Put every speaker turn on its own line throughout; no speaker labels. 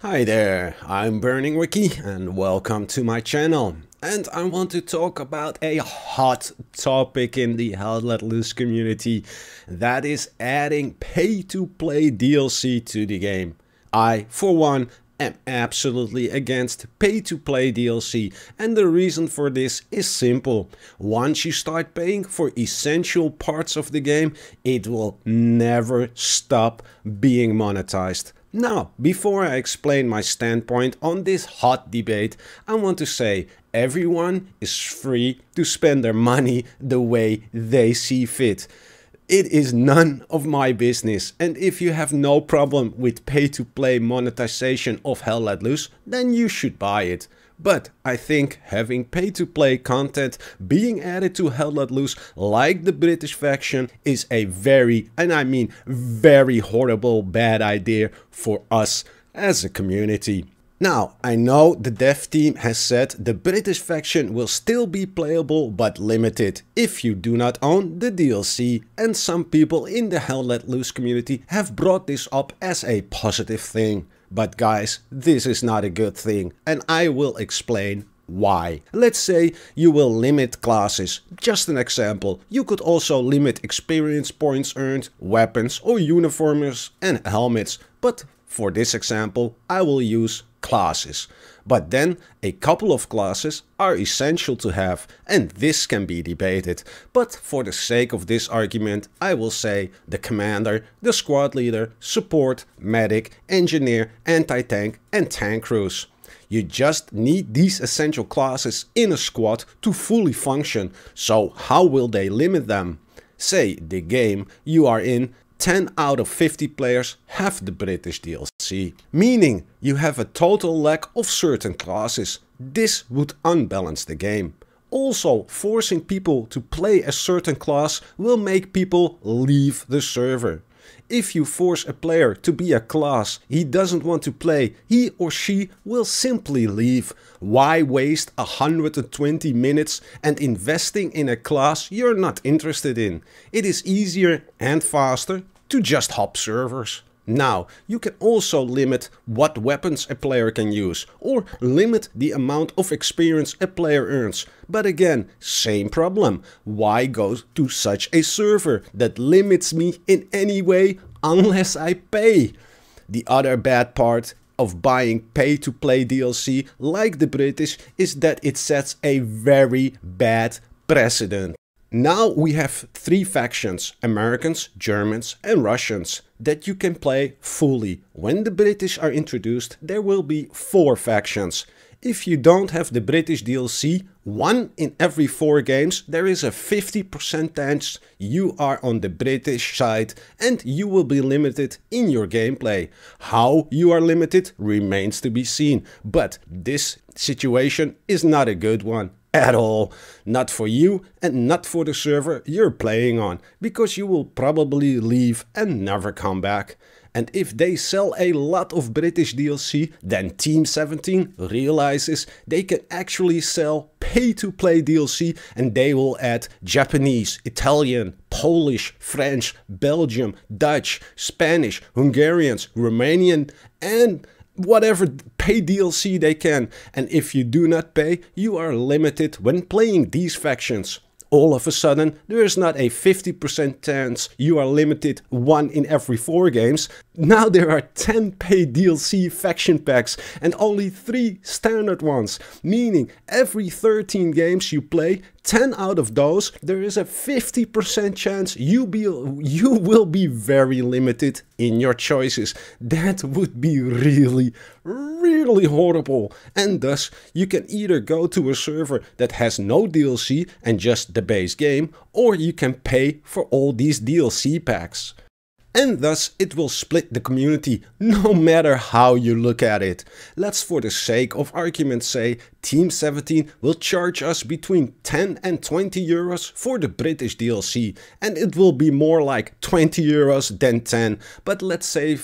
Hi there, I'm Burning Ricky and welcome to my channel. And I want to talk about a hot topic in the Hell Let Loose community, that is adding pay-to-play DLC to the game. I, for one, am absolutely against pay-to-play DLC, and the reason for this is simple. Once you start paying for essential parts of the game, it will never stop being monetized. Now, before I explain my standpoint on this hot debate, I want to say everyone is free to spend their money the way they see fit. It is none of my business, and if you have no problem with pay-to-play monetization of Hell Let Loose, then you should buy it. But I think having pay-to-play content being added to Hell Let Loose, like the British faction, is a very, and I mean very horrible bad idea for us as a community. Now, I know the dev team has said the British faction will still be playable but limited if you do not own the DLC, and some people in the Hell Let Loose community have brought this up as a positive thing. But guys, this is not a good thing, and I will explain why. Let's say you will limit classes. Just an example. You could also limit experience points earned, weapons or uniforms and helmets. But for this example, I will use classes. But then a couple of classes are essential to have, and this can be debated. But for the sake of this argument, I will say the commander, the squad leader, support, medic, engineer, anti-tank and tank crews. You just need these essential classes in a squad to fully function. So how will they limit them? Say the game you are in, 10 out of 50 players have the British DLC, meaning you have a total lack of certain classes. This would unbalance the game. Also, forcing people to play a certain class will make people leave the server. If you force a player to be a class he doesn't want to play, he or she will simply leave. Why waste 120 minutes and investing in a class you're not interested in? It is easier and faster to just hop servers. Now, you can also limit what weapons a player can use, or limit the amount of experience a player earns. But again, same problem. Why go to such a server that limits me in any way unless I pay? The other bad part of buying pay-to-play DLC like the British is that it sets a very bad precedent. Now we have three factions, Americans, Germans and Russians, that you can play fully. When the British are introduced, there will be 4 factions. If you don't have the British DLC, 1 in every 4 games, there is a 50% chance you are on the British side and you will be limited in your gameplay. How you are limited remains to be seen, but this situation is not a good one. At all. Not for you and not for the server you're playing on, because you will probably leave and never come back. And if they sell a lot of British DLC, then Team 17 realizes they can actually sell pay-to-play DLC, and they will add Japanese, Italian, Polish, French, Belgium, Dutch, Spanish, Hungarians, Romanian and whatever pay DLC they can. And if you do not pay, you are limited when playing these factions. All of a sudden, there is not a 50% chance you are limited 1 in every 4 games. Now there are 10 paid DLC faction packs and only 3 standard ones. Meaning every 13 games you play, 10 out of those, there is a 50% chance you will be very limited in your choices. That would be really horrible. And thus, you can either go to a server that has no DLC and just the base game, or you can pay for all these DLC packs. And thus it will split the community, no matter how you look at it. Let's for the sake of argument say Team 17 will charge us between 10 and 20 euros for the British DLC, and it will be more like 20 euros than 10, but let's say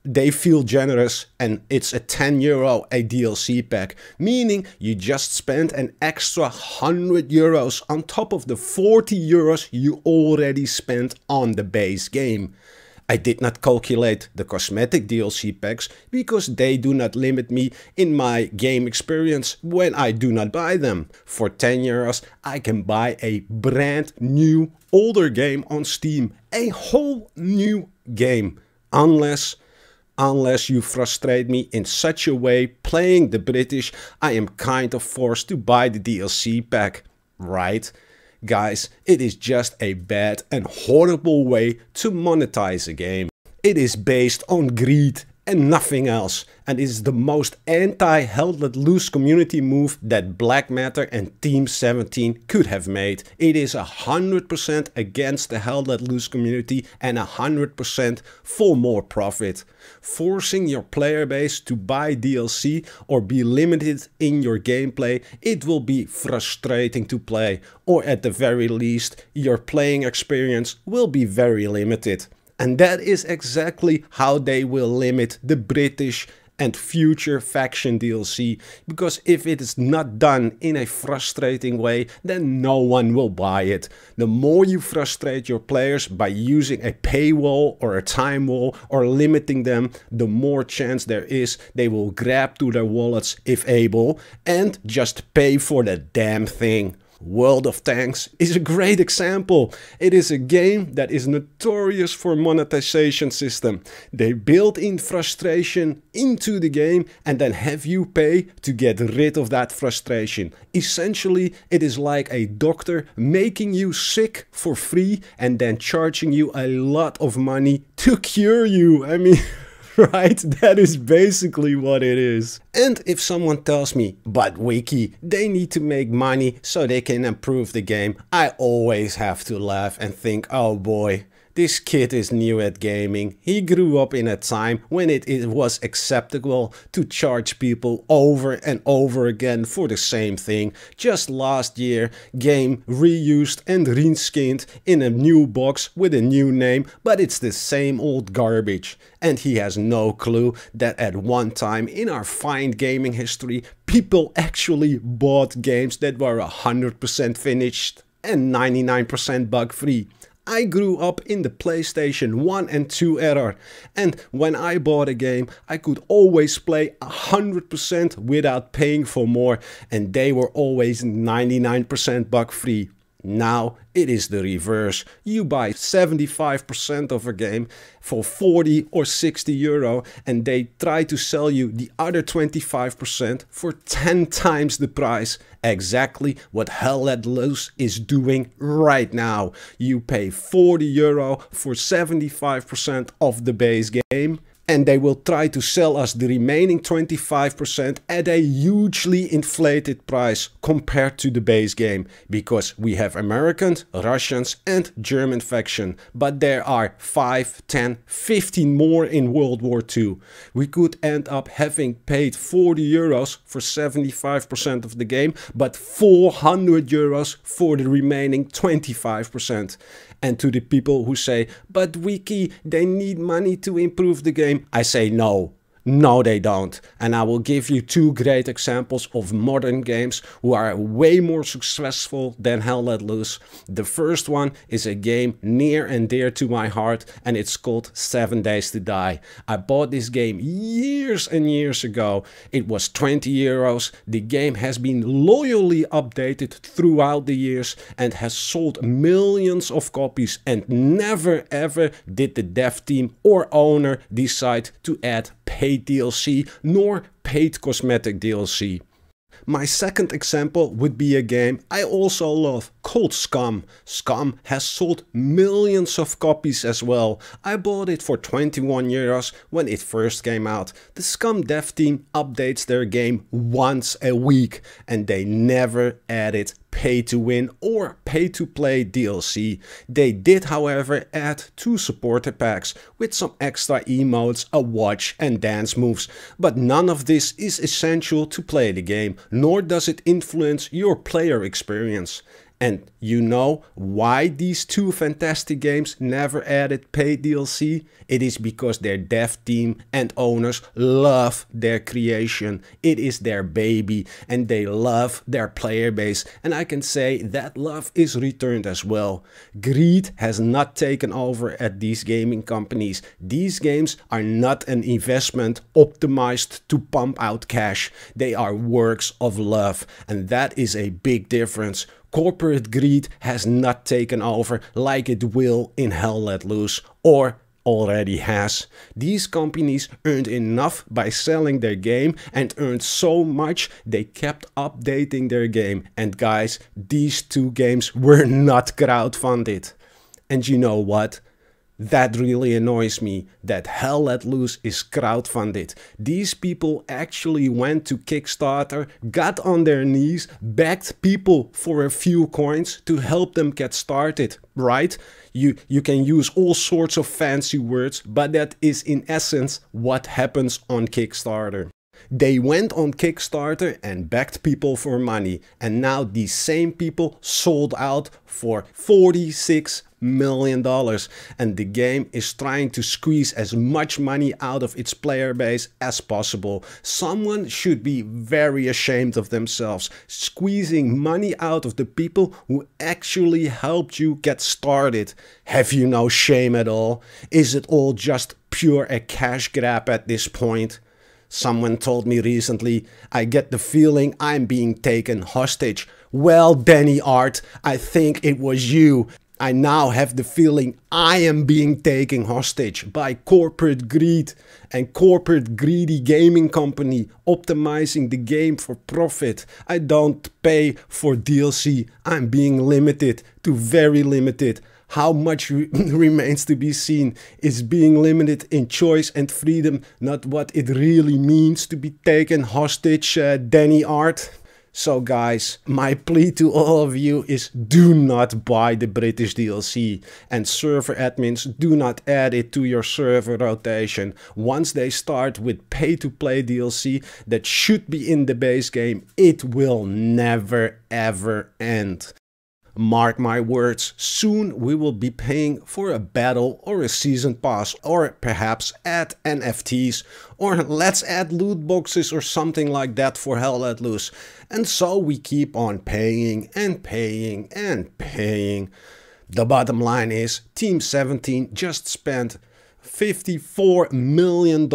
they feel generous and it's a 10 euro a DLC pack, meaning you just spend an extra 100 euros on top of the 40 euros you already spent on the base game. I did not calculate the cosmetic DLC packs because they do not limit me in my game experience when I do not buy them. For 10 euros I can buy a brand new older game on Steam. A whole new game. Unless you frustrate me in such a way playing the British, I am kind of forced to buy the DLC pack. Right? Guys, it is just a bad and horrible way to monetize a game. It is based on greed and nothing else, and is the most anti-Hell Let Loose community move that Black Matter and Team 17 could have made. It is 100% against the Hell Let Loose community and 100% for more profit. Forcing your player base to buy DLC or be limited in your gameplay, it will be frustrating to play, or at the very least, your playing experience will be very limited. And that is exactly how they will limit the British and future faction DLC, because if it is not done in a frustrating way, then no one will buy it. The more you frustrate your players by using a paywall or a time wall or limiting them, the more chance there is they will grab to their wallets if able and just pay for the damn thing. World of Tanks is a great example. It is a game that is notorious for monetization system. They build in frustration into the game and then have you pay to get rid of that frustration. Essentially, it is like a doctor making you sick for free and then charging you a lot of money to cure you. I mean... right? That is basically what it is. And if someone tells me, but Wiki, they need to make money so they can improve the game, I always have to laugh and think, oh boy, this kid is new at gaming. He grew up in a time when it was acceptable to charge people over and over again for the same thing. Just last year, game reused and reskinned in a new box with a new name, but it's the same old garbage. And he has no clue that at one time in our fine gaming history, people actually bought games that were 100% finished and 99% bug free. I grew up in the PlayStation 1 and 2 era, and when I bought a game I could always play 100% without paying for more, and they were always 99% bug free. Now it is the reverse. You buy 75% of a game for 40 or 60 euro and they try to sell you the other 25% for 10 times the price. Exactly what Hell Let Loose is doing right now. You pay 40 euro for 75% of the base game, and they will try to sell us the remaining 25% at a hugely inflated price compared to the base game. Because we have American, Russians and German faction. But there are 5, 10, 15 more in World War II. We could end up having paid 40 euros for 75% of the game, but 400 euros for the remaining 25%. And to the people who say, but Wiki, they need money to improve the game, I say no. No, they don't. And I will give you two great examples of modern games who are way more successful than Hell Let Loose. The first one is a game near and dear to my heart, and it's called 7 Days to Die. I bought this game years and years ago. It was 20 euros. The game has been loyally updated throughout the years and has sold millions of copies, and never ever did the dev team or owner decide to add paid DLC nor paid cosmetic DLC. My second example would be a game I also love called Scum. Scum has sold millions of copies as well. I bought it for 21 euros when it first came out. The Scum dev team updates their game once a week and they never added pay to win or pay to play DLC. They did, however, add 2 supporter packs with some extra emotes, a watch and dance moves, but none of this is essential to play the game, nor does it influence your player experience. And you know why these two fantastic games never added paid DLC? It is because their dev team and owners love their creation. It is their baby and they love their player base. And I can say that love is returned as well. Greed has not taken over at these gaming companies. These games are not an investment optimized to pump out cash. They are works of love, and that is a big difference. Corporate greed has not taken over like it will in Hell Let Loose, or already has. These companies earned enough by selling their game and earned so much they kept updating their game. And guys, these two games were not crowdfunded. And you know what? That really annoys me, that Hell Let Loose is crowdfunded. These people actually went to Kickstarter, got on their knees, begged people for a few coins to help them get started, right? You can use all sorts of fancy words, but that is in essence what happens on Kickstarter. They went on Kickstarter and begged people for money, and now these same people sold out for $46 million, and the game is trying to squeeze as much money out of its player base as possible. Someone should be very ashamed of themselves, squeezing money out of the people who actually helped you get started. Have you no shame at all? Is it all just pure a cash grab at this point? Someone told me recently, I get the feeling I'm being taken hostage. Well, Danny Art, I think it was you. I now have the feeling I am being taken hostage by corporate greed and corporate greedy gaming company optimizing the game for profit. I don't pay for DLC. I'm being limited to very limited. How much remains to be seen. Is being limited in choice and freedom not what it really means to be taken hostage, Danny Art? So guys, my plea to all of you is do not buy the British DLC, and server admins do not add it to your server rotation. Once they start with pay-to-play DLC that should be in the base game, it will never ever end. Mark my words, soon we will be paying for a battle or a season pass, or perhaps add NFTs, or let's add loot boxes or something like that for Hell Let Loose. And so we keep on paying and paying and paying. The bottom line is Team 17 just spent $54 million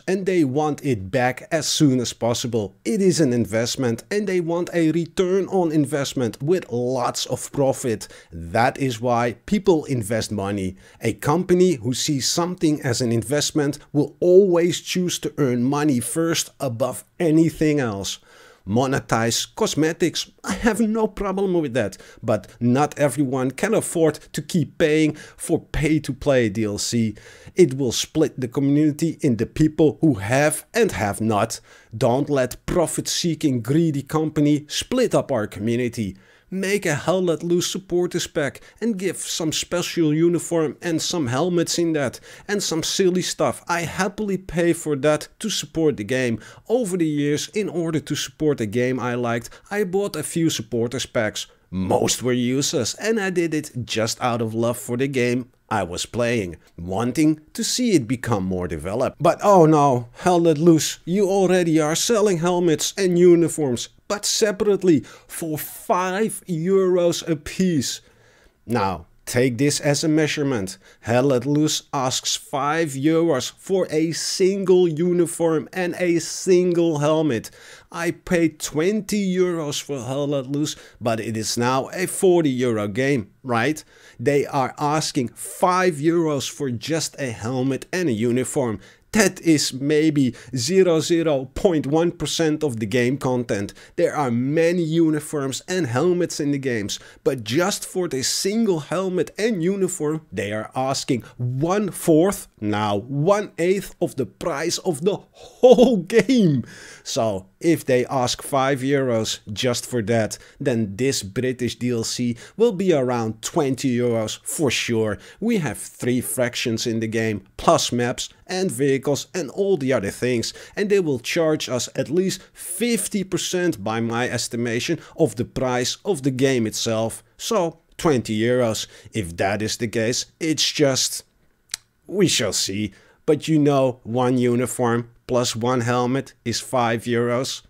and they want it back as soon as possible. It is an investment and they want a return on investment with lots of profit. That is why people invest money. A company who sees something as an investment will always choose to earn money first above anything else. Monetize cosmetics, I have no problem with that, but not everyone can afford to keep paying for pay-to-play DLC. It will split the community into people who have and have not. Don't let profit-seeking greedy company split up our community. Make a Hell Let Loose supporters pack and give some special uniform and some helmets in that and some silly stuff. I happily pay for that to support the game. Over the years, in order to support a game I liked, I bought a few supporters packs. Most were useless and I did it just out of love for the game I was playing, wanting to see it become more developed. But oh no, Hell Let Loose, you already are selling helmets and uniforms, but separately for €5 a piece. Now, take this as a measurement. Hell Let Loose asks €5 for a single uniform and a single helmet. I paid €20 for Hell Let Loose, but it is now a €40 game, right? They are asking €5 for just a helmet and a uniform. That is maybe 0.1% of the game content. There are many uniforms and helmets in the games, but just for the single helmet and uniform, they are asking 1/4, now 1/8 of the price of the whole game. So If they ask €5 just for that, then this British DLC will be around €20 for sure. We have 3 fractions in the game, plus maps and vehicles and all the other things, and they will charge us at least 50% by my estimation of the price of the game itself. So €20. If that is the case, it's just... we shall see. But you know, 1 uniform plus 1 helmet is €5.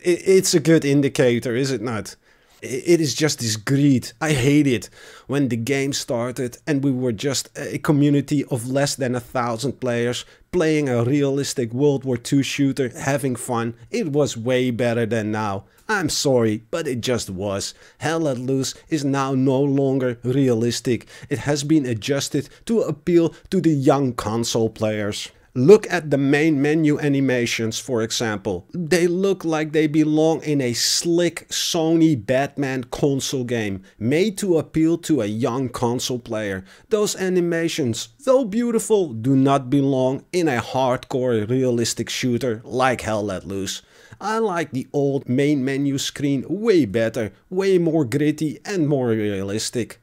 It's a good indicator, is it not? It is just this greed. I hate it. When the game started and we were just a community of less than 1,000 players playing a realistic World War II shooter, having fun, it was way better than now. I'm sorry, but it just was. Hell Let Loose is now no longer realistic. It has been adjusted to appeal to the young console players. Look at the main menu animations, for example. They look like they belong in a slick Sony Batman console game, made to appeal to a young console player. Those animations, though beautiful, do not belong in a hardcore realistic shooter like Hell Let Loose. I like the old main menu screen way better, way more gritty and more realistic.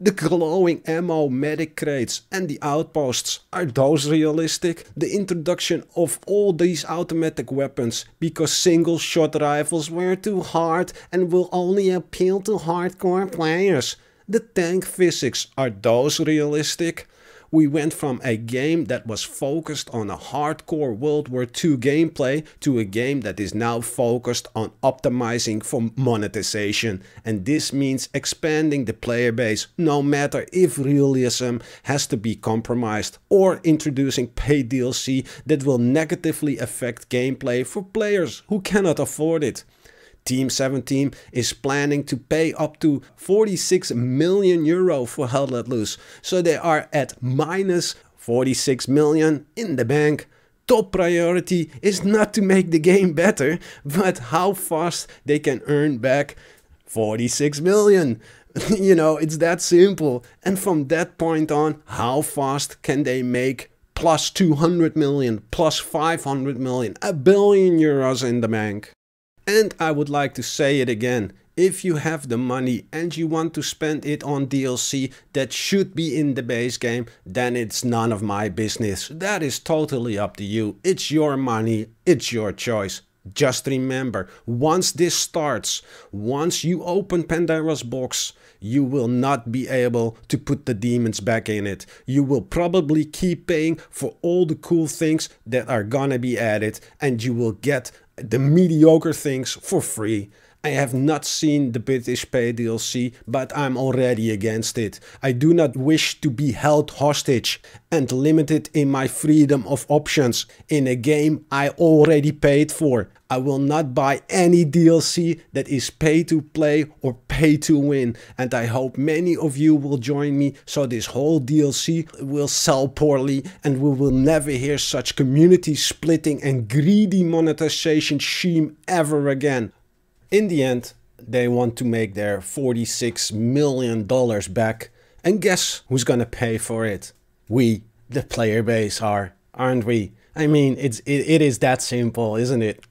The glowing ammo medic crates and the outposts, are those realistic? The introduction of all these automatic weapons because single shot rifles were too hard and will only appeal to hardcore players. The tank physics, are those realistic? We went from a game that was focused on a hardcore World War II gameplay to a game that is now focused on optimizing for monetization. And this means expanding the player base, no matter if realism has to be compromised, or introducing paid DLC that will negatively affect gameplay for players who cannot afford it. Team 17 is planning to pay up to €46 million for Hell Let Loose, so they are at minus 46 million in the bank. Top priority is not to make the game better, but how fast they can earn back 46 million. You know, it's that simple. And from that point on, how fast can they make plus 200 million, plus 500 million, €1 billion in the bank? And I would like to say it again, if you have the money and you want to spend it on DLC that should be in the base game, then it's none of my business. That is totally up to you. It's your money, it's your choice. Just remember, once this starts, once you open Pandora's box, you will not be able to put the demons back in it. You will probably keep paying for all the cool things that are gonna be added, and you will get the mediocre things for free. I have not seen the British pay DLC, but I'm already against it. I do not wish to be held hostage and limited in my freedom of options in a game I already paid for. I will not buy any DLC that is pay to play or pay to win, and I hope many of you will join me so this whole DLC will sell poorly and we will never hear such community splitting and greedy monetization scheme ever again. In the end, they want to make their $46 million back, and guess who's gonna pay for it? We, the player base, aren't we? I mean, it is that simple, isn't it?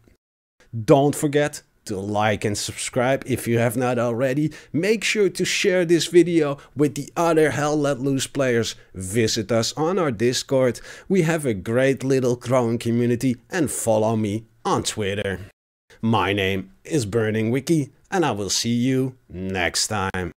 Don't forget to like and subscribe if you have not already. Make sure to share this video with the other Hell Let Loose players. Visit us on our Discord. We have a great little growing community, and follow me on Twitter. My name is Burning Wiki, and I will see you next time.